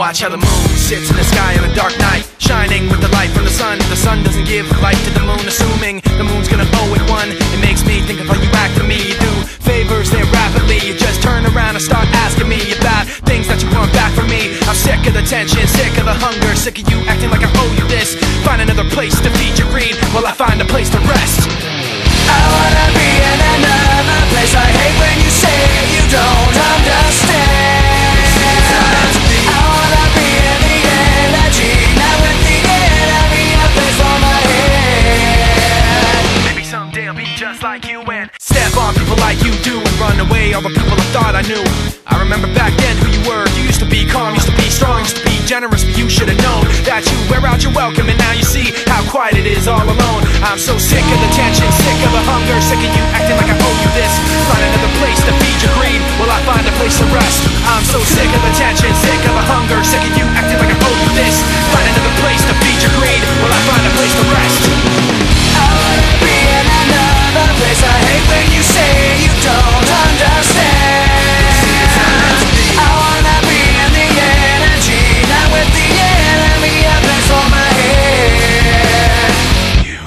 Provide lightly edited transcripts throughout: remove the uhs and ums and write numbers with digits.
watch how the moon sits in the sky on a dark night, shining with the light from the sun. The sun doesn't give light to the moon, assuming the moon's gonna owe it one. It makes me think of how you act to me. You do favors there rapidly, you just turn around and start asking me about things that you want back from me. I'm sick of the tension, sick of the hunger, sick of you acting like I owe you this. Find another place to feed your greed while I find a place to rest. I wanna be in another place. I hate when you say you don't understand. I wanna be in the energy, not with the enemy, a place for my head. Maybe someday I'll be just like you and step on people like you do and run away all the people I thought I knew. I remember back then who you were. You used to be calm, used to be strong, used to be generous, but you should have known that you wear out your welcome, and now you see how quiet it is all alone. I'm so sick of the tension, sick of the hunger, sick of you acting like I owe you this. Find another place to feed your greed while I find a place to rest. I'm so sick of the tension, sick of the hunger, sick of you acting like I owe you this. Find another place to feed your greed while I find a place to rest. I wanna be in another place. I hate when you say you don't understand. I wanna be in the energy, not with the enemy, a place for my head. You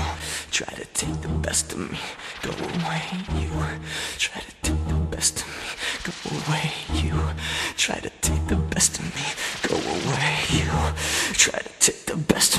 try to take the best of me, go away. You try to take the best of me, go away. You try to take the best of me, go away. You try to take the best of me.